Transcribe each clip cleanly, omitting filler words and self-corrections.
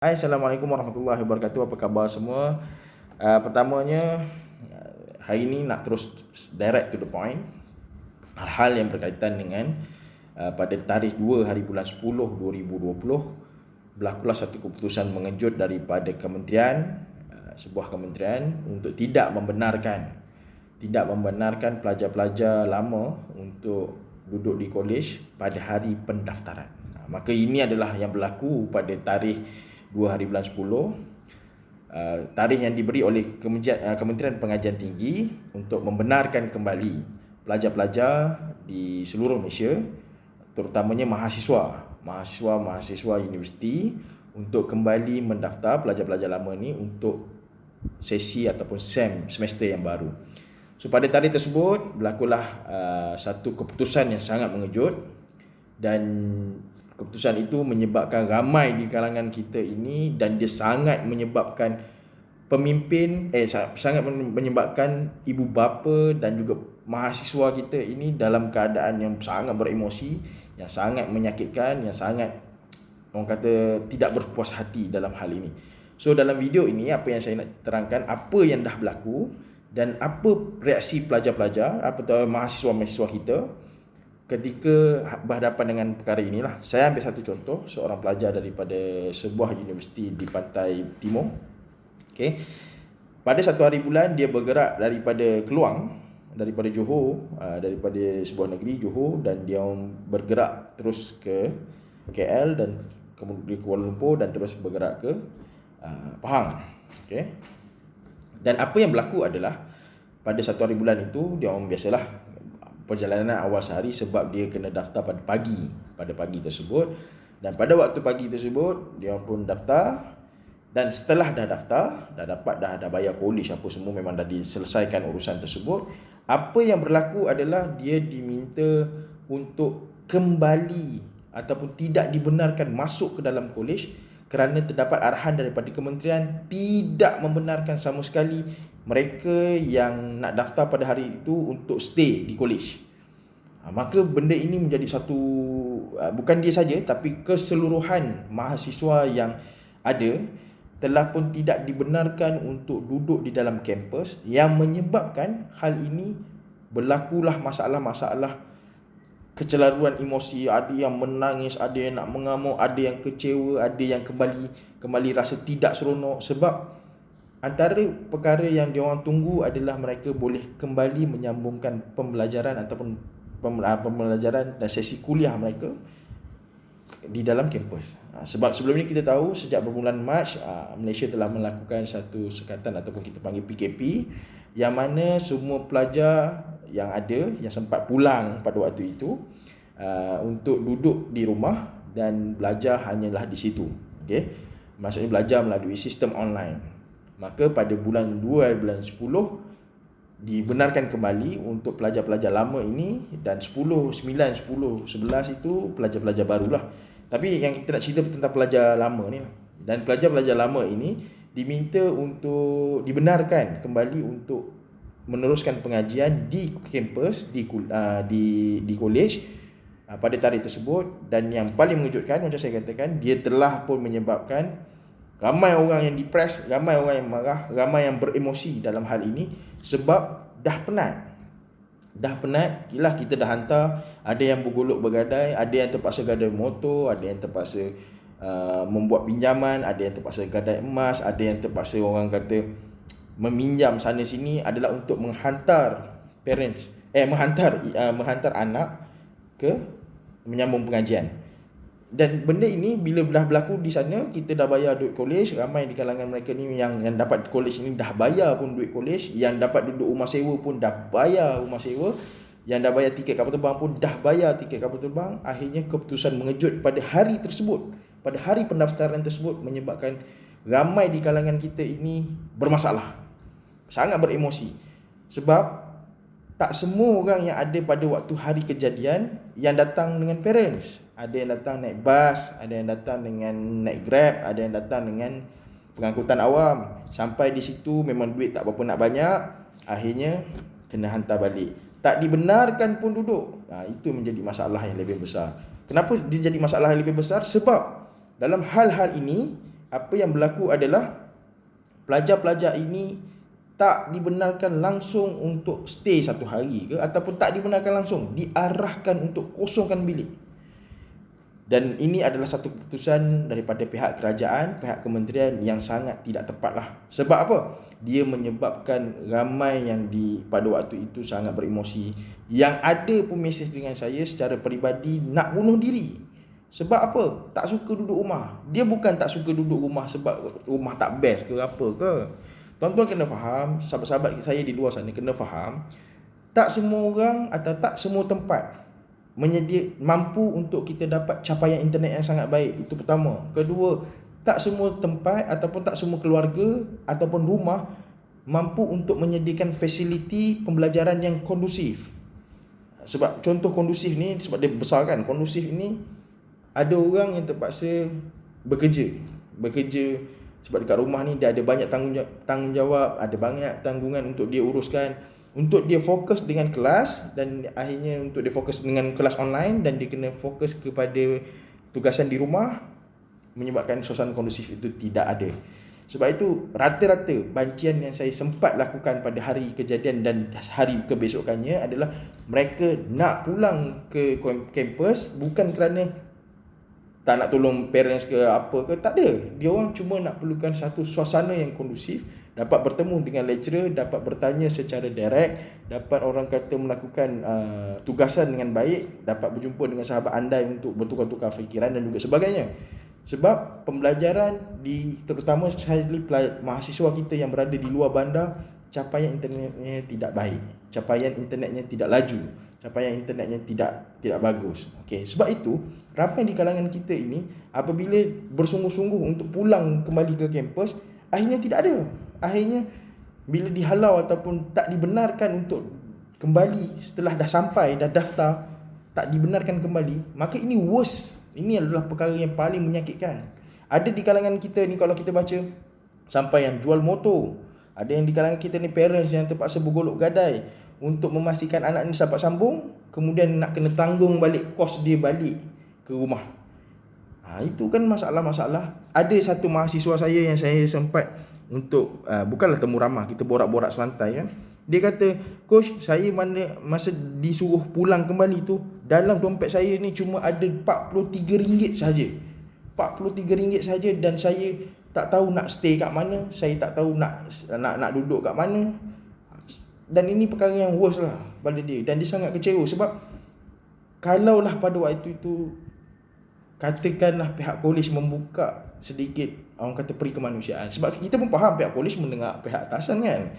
Hai, Assalamualaikum warahmatullahi wabarakatuh. Apa khabar semua? Pertamanya, hari ini nak terus direct to the point. Hal-hal yang berkaitan dengan pada tarikh 2 hari bulan 10 2020 berlakulah satu keputusan mengejut daripada kementerian, sebuah kementerian untuk tidak membenarkan pelajar-pelajar lama untuk duduk di kolej pada hari pendaftaran. Maka ini adalah yang berlaku pada tarikh 2 hari bulan 10, tarikh yang diberi oleh Kementerian Pengajian Tinggi untuk membenarkan kembali pelajar-pelajar di seluruh Malaysia, terutamanya mahasiswa universiti, untuk kembali mendaftar pelajar-pelajar lama ni untuk sesi ataupun semester yang baru. So pada tarikh tersebut berlakulah satu keputusan yang sangat mengejut, dan keputusan itu menyebabkan ramai di kalangan kita ini, dan dia sangat menyebabkan sangat menyebabkan ibu bapa dan juga mahasiswa kita ini dalam keadaan yang sangat beremosi, yang sangat menyakitkan, yang sangat, orang kata, tidak berpuas hati dalam hal ini. So dalam video ini, apa yang saya nak terangkan, apa yang dah berlaku dan apa reaksi pelajar-pelajar atau mahasiswa-mahasiswa kita ketika berhadapan dengan perkara inilah. Saya ambil satu contoh, seorang pelajar daripada sebuah universiti di pantai timur. Okay. Pada satu hari bulan, dia bergerak daripada Keluang, daripada Johor, daripada sebuah negeri Johor, dan dia bergerak terus ke KL dan kemudian Kuala Lumpur dan terus bergerak ke Pahang. Okay. Dan apa yang berlaku adalah pada satu hari bulan itu, dia biasalah perjalanan awal sehari, sebab dia kena daftar pada pagi tersebut. Dan pada waktu pagi tersebut dia pun daftar, dan setelah dah daftar, dah bayar kolej apa semua, memang dah diselesaikan urusan tersebut, apa yang berlaku adalah dia diminta untuk kembali ataupun tidak dibenarkan masuk ke dalam kolej kerana terdapat arahan daripada kementerian tidak membenarkan sama sekali mereka yang nak daftar pada hari itu untuk stay di kolej. Maka benda ini menjadi satu, bukan dia saja, tapi keseluruhan mahasiswa yang ada telah pun tidak dibenarkan untuk duduk di dalam kampus, yang menyebabkan hal ini berlakulah masalah-masalah kecelaruan emosi. Ada yang menangis, ada yang nak mengamuk, ada yang kecewa, ada yang kembali rasa tidak seronok, sebab antara perkara yang diorang tunggu adalah mereka boleh kembali menyambungkan pembelajaran ataupun pembelajaran dan sesi kuliah mereka di dalam kampus. Sebab sebelum ni kita tahu sejak berbulan Mac, Malaysia telah melakukan satu sekatan ataupun kita panggil PKP, yang mana semua pelajar yang ada, yang sempat pulang pada waktu itu, untuk duduk di rumah dan belajar hanyalah di situ. Okay? Maksudnya belajar melalui sistem online. Maka pada bulan 2 bulan 10 dibenarkan kembali untuk pelajar-pelajar lama ini, dan 10, 9, 10, 11 itu pelajar-pelajar barulah. Tapi yang kita nak cerita tentang pelajar lama ni. Dan pelajar-pelajar lama ini diminta untuk dibenarkan kembali untuk meneruskan pengajian di kampus, di kolej pada tarikh tersebut. Dan yang paling mengejutkan, macam saya katakan, dia telah pun menyebabkan ramai orang yang depres, ramai orang yang marah, ramai yang beremosi dalam hal ini, sebab dah penat. Yelah, kita dah hantar, ada yang bergolok bergadai, ada yang terpaksa gadai motor, ada yang terpaksa membuat pinjaman, ada yang terpaksa gadai emas, ada yang terpaksa, orang kata, meminjam sana sini, adalah untuk menghantar parents, menghantar anak ke menyambung pengajian. Dan benda ini bila dah berlaku di sana, kita dah bayar duit kolej, ramai di kalangan mereka ni yang dapat kolej ni dah bayar pun duit kolej, yang dapat duduk rumah sewa pun dah bayar rumah sewa, yang dah bayar tiket kapal terbang pun dah bayar tiket kapal terbang. Akhirnya keputusan mengejut pada hari tersebut, pada hari pendaftaran tersebut, menyebabkan ramai di kalangan kita ini bermasalah, sangat beremosi. Sebab tak semua orang yang ada pada waktu hari kejadian yang datang dengan parents. Ada yang datang naik bas, ada yang datang dengan naik Grab, ada yang datang dengan pengangkutan awam. Sampai di situ memang duit tak berapa nak banyak, akhirnya kena hantar balik. Tak dibenarkan pun duduk. Itu menjadi masalah yang lebih besar. Kenapa dia jadi masalah yang lebih besar? Sebab dalam hal-hal ini, apa yang berlaku adalah pelajar-pelajar ini tak dibenarkan langsung untuk stay satu hari ke, ataupun tak dibenarkan langsung, diarahkan untuk kosongkan bilik. Dan ini adalah satu keputusan daripada pihak kerajaan, pihak kementerian yang sangat tidak tepat lah. Sebab apa? Dia menyebabkan ramai yang pada waktu itu sangat beremosi. Yang ada pun mesej dengan saya secara peribadi nak bunuh diri. Sebab apa? Tak suka duduk rumah. Dia bukan tak suka duduk rumah sebab rumah tak best ke apa ke. Tuan-tuan kena faham, sahabat-sahabat saya di luar sana kena faham, tak semua orang atau tak semua tempat mampu untuk kita dapat capaian internet yang sangat baik. Itu pertama. Kedua, tak semua tempat ataupun tak semua keluarga ataupun rumah mampu untuk menyediakan fasiliti pembelajaran yang kondusif. Sebab contoh kondusif ni, sebab dia besar kan, kondusif ni ada orang yang terpaksa bekerja sebab dekat rumah ni dia ada banyak tanggungjawab, ada banyak tanggungan untuk dia uruskan, untuk dia fokus dengan kelas, dan akhirnya untuk dia fokus dengan kelas online, dan dia kena fokus kepada tugasan di rumah, menyebabkan suasana kondusif itu tidak ada. Sebab itu rata-rata bancian yang saya sempat lakukan pada hari kejadian dan hari kebesokannya adalah mereka nak pulang ke kampus bukan kerana tak nak tolong parents ke apa ke, tak ada. Dia orang cuma nak perlukan satu suasana yang kondusif, dapat bertemu dengan lecturer, dapat bertanya secara direct, dapat orang kata melakukan tugasan dengan baik, dapat berjumpa dengan sahabat andai untuk bertukar-tukar fikiran dan juga sebagainya. Sebab pembelajaran terutama sekali mahasiswa kita yang berada di luar bandar, capaian internetnya tidak baik, capaian internetnya tidak laju, capaian internetnya tidak bagus. Okey, sebab itu ramai di kalangan kita ini apabila bersungguh-sungguh untuk pulang kembali ke kampus, akhirnya tidak ada. Akhirnya bila dihalau ataupun tak dibenarkan untuk kembali setelah dah sampai, dah daftar, tak dibenarkan kembali, maka ini worst. Ini adalah perkara yang paling menyakitkan. Ada di kalangan kita ni, kalau kita baca, sampai yang jual motor. Ada yang di kalangan kita ni parents yang terpaksa bergolok gadai untuk memastikan anak ni dapat sambung, kemudian nak kena tanggung balik kos dia balik ke rumah. Itu kan masalah-masalah. Ada satu mahasiswa saya yang saya sempat untuk bukanlah temu ramah, kita borak-borak santai kan. Dia kata, "Coach, saya masa disuruh pulang kembali tu, dalam dompet saya ni cuma ada RM43 saja. RM43 saja, dan saya tak tahu nak stay kat mana, saya tak tahu nak duduk kat mana." Dan ini perkara yang worst lah pada dia, dan dia sangat kecewa sebab kalaulah pada waktu itu katakanlah pihak kolej membuka sedikit orang kata peri kemanusiaan, sebab kita pun faham pihak kolej mendengar pihak atasan kan,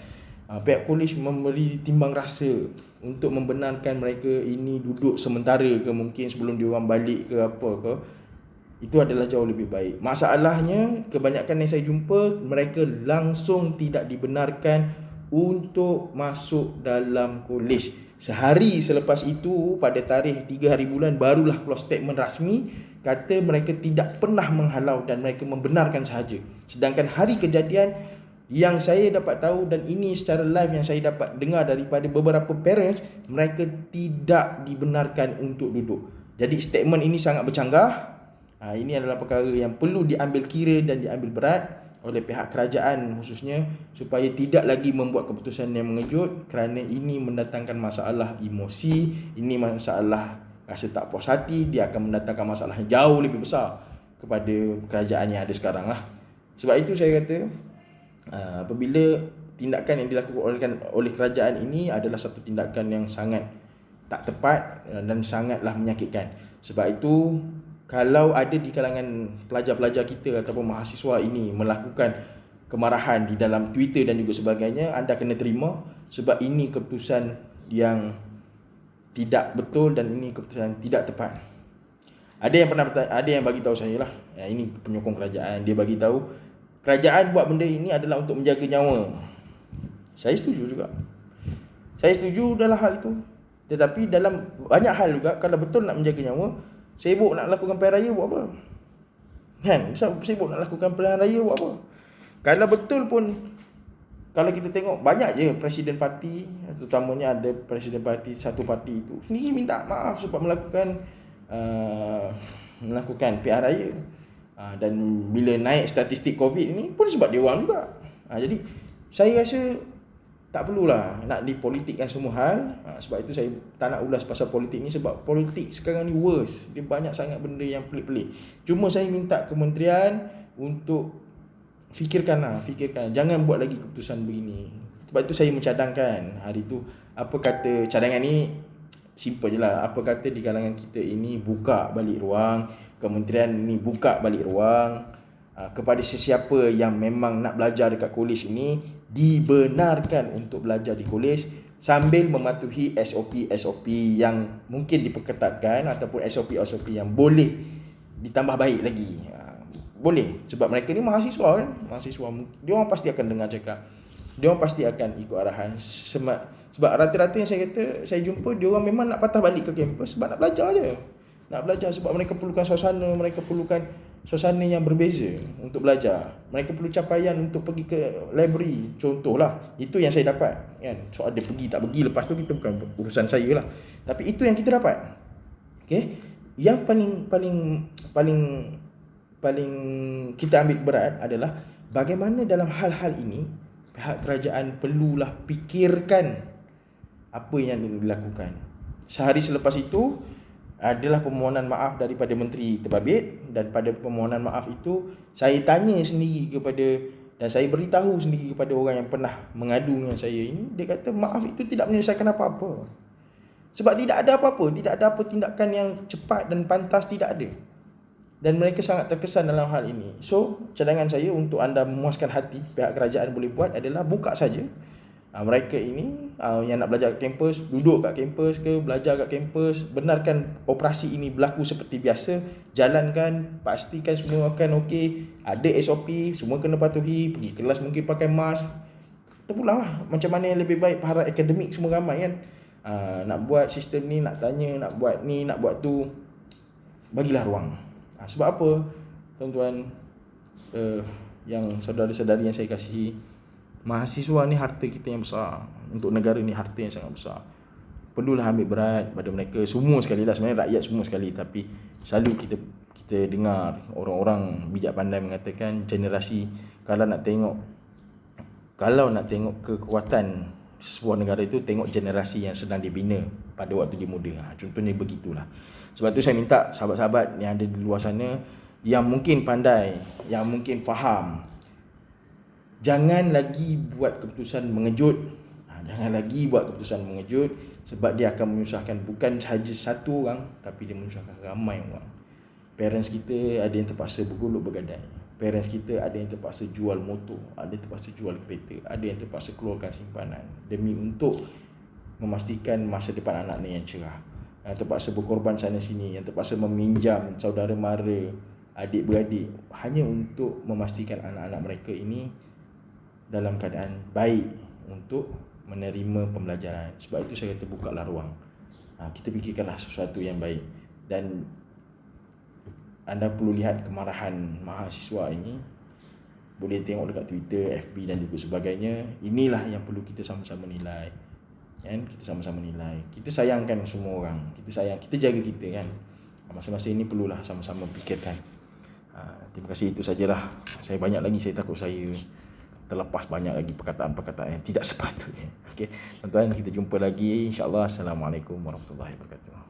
pihak kolej memberi timbang rasa untuk membenarkan mereka ini duduk sementara ke, mungkin sebelum diorang balik ke apa ke, itu adalah jauh lebih baik. Masalahnya kebanyakan yang saya jumpa, mereka langsung tidak dibenarkan untuk masuk dalam kolej. Sehari selepas itu, pada tarikh 3 hari bulan, barulah keluar statement rasmi kata mereka tidak pernah menghalau dan mereka membenarkan sahaja. Sedangkan hari kejadian yang saya dapat tahu, dan ini secara live yang saya dapat dengar daripada beberapa parents, mereka tidak dibenarkan untuk duduk. Jadi statement ini sangat bercanggah. Ini adalah perkara yang perlu diambil kira dan diambil berat oleh pihak kerajaan khususnya, supaya tidak lagi membuat keputusan yang mengejut, kerana ini mendatangkan masalah emosi, ini masalah rasa tak puas hati, dia akan mendatangkan masalah yang jauh lebih besar kepada kerajaan yang ada sekarang lah. Sebab itu saya kata, apabila tindakan yang dilakukan oleh kerajaan ini adalah satu tindakan yang sangat tak tepat dan sangatlah menyakitkan. Sebab itu, kalau ada di kalangan pelajar-pelajar kita ataupun mahasiswa ini melakukan kemarahan di dalam Twitter dan juga sebagainya, anda kena terima, sebab ini keputusan yang tidak betul dan ini keputusan tidak tepat. Ada yang bagi tahu saya lah, ini penyokong kerajaan, dia bagi tahu kerajaan buat benda ini adalah untuk menjaga nyawa. Saya setuju juga. Saya setuju dalam hal itu. Tetapi dalam banyak hal juga, kalau betul nak menjaga nyawa, sibuk nak lakukan pilihan raya buat apa? Kan? Sibuk nak lakukan pilihan raya buat apa? Kalau betul pun, kalau kita tengok banyak je presiden parti, terutamanya ada presiden parti, satu parti itu sendiri minta maaf sebab melakukan pilihan raya. Dan bila naik statistik COVID ni pun sebab dia orang juga. Jadi saya rasa tak perlulah nak dipolitikkan semua hal. Sebab itu saya tak nak ulas pasal politik ni, sebab politik sekarang ni worse. Dia banyak sangat benda yang pelik-pelik. Cuma saya minta kementerian untuk fikirkan. Jangan buat lagi keputusan begini. Sebab itu saya mencadangkan hari tu, apa kata cadangan ni simple je lah. Apa kata di kalangan kita ini buka balik ruang, kementerian ni buka balik ruang kepada sesiapa yang memang nak belajar dekat kolej ini, dibenarkan untuk belajar di kolej sambil mematuhi SOP yang mungkin diperketatkan, ataupun SOP yang boleh ditambah baik lagi. Boleh, sebab mereka ni mahasiswa kan. Dia orang pasti akan dengar cakap, dia orang pasti akan ikut arahan. Sebab rata-rata yang saya kata, saya jumpa, dia orang memang nak patah balik ke kampus sebab nak belajar je. Nak belajar sebab mereka perlukan suasana, mereka perlukan suasana yang berbeza untuk belajar. Mereka perlu capaian untuk pergi ke library, contohlah. Itu yang saya dapat kan. Soal dia pergi tak pergi lepas tu kita bukan urusan saya lah. Tapi itu yang kita dapat. Okey. Yang paling kita ambil berat adalah bagaimana dalam hal-hal ini pihak kerajaan perlulah fikirkan apa yang dilakukan. Sehari selepas itu adalah permohonan maaf daripada Menteri Terbabit, dan pada permohonan maaf itu saya tanya sendiri kepada, dan saya beritahu sendiri kepada orang yang pernah mengadu dengan saya ini. Dia kata maaf itu tidak menyelesaikan apa-apa. Sebab tidak ada apa-apa, tidak ada apa tindakan yang cepat dan pantas, tidak ada. Dan mereka sangat terkesan dalam hal ini. So, cadangan saya untuk anda memuaskan hati, pihak kerajaan boleh buat adalah buka saja. Mereka ini yang nak belajar kat kampus, duduk kat kampus ke, belajar kat kampus, benarkan operasi ini berlaku seperti biasa, jalankan, pastikan semua akan okey, ada SOP, semua kena patuhi, pergi kelas mungkin pakai mask. Terpulanglah macam mana yang lebih baik para akademik semua ramai kan. Nak buat sistem ni, nak tanya, nak buat ni, nak buat tu, bagilah ruang. Sebab apa tuan-tuan, yang saudara-saudari yang saya kasihi, mahasiswa ni harta kita yang besar. Untuk negara ni harta yang sangat besar. Perlulah ambil berat pada mereka semua sekali lah, sebenarnya rakyat semua sekali. Tapi selalu kita dengar orang-orang bijak pandai mengatakan generasi, kalau nak tengok kekuatan sebuah negara itu, tengok generasi yang sedang dibina pada waktu dia muda. Contohnya begitulah. Sebab tu saya minta sahabat-sahabat yang ada di luar sana, yang mungkin pandai, yang mungkin faham, jangan lagi buat keputusan mengejut. Sebab dia akan menyusahkan bukan sahaja satu orang, tapi dia menyusahkan ramai orang. Parents kita ada yang terpaksa bergolok bergadai. Parents kita ada yang terpaksa jual motor, ada yang terpaksa jual kereta, ada yang terpaksa keluarkan simpanan demi untuk memastikan masa depan anaknya yang cerah. Yang terpaksa berkorban sana sini, yang terpaksa meminjam saudara mara, adik-beradik, hanya untuk memastikan anak-anak mereka ini dalam keadaan baik untuk menerima pembelajaran. Sebab itu saya kata bukalah ruang. Kita fikirkanlah sesuatu yang baik. Dan anda perlu lihat kemarahan mahasiswa ini. Boleh tengok dekat Twitter, FB dan juga sebagainya. Inilah yang perlu kita sama-sama nilai. Kan? Kita sama-sama nilai. Kita sayangkan semua orang. Kita jaga kita kan. Masa-masa ini perlulah sama-sama fikirkan. Terima kasih, itu sajalah. Saya banyak lagi, saya takut saya terlepas banyak lagi perkataan-perkataan yang tidak sepatutnya. Okey, tuan-tuan, kita jumpa lagi insya-Allah. Assalamualaikum warahmatullahi wabarakatuh.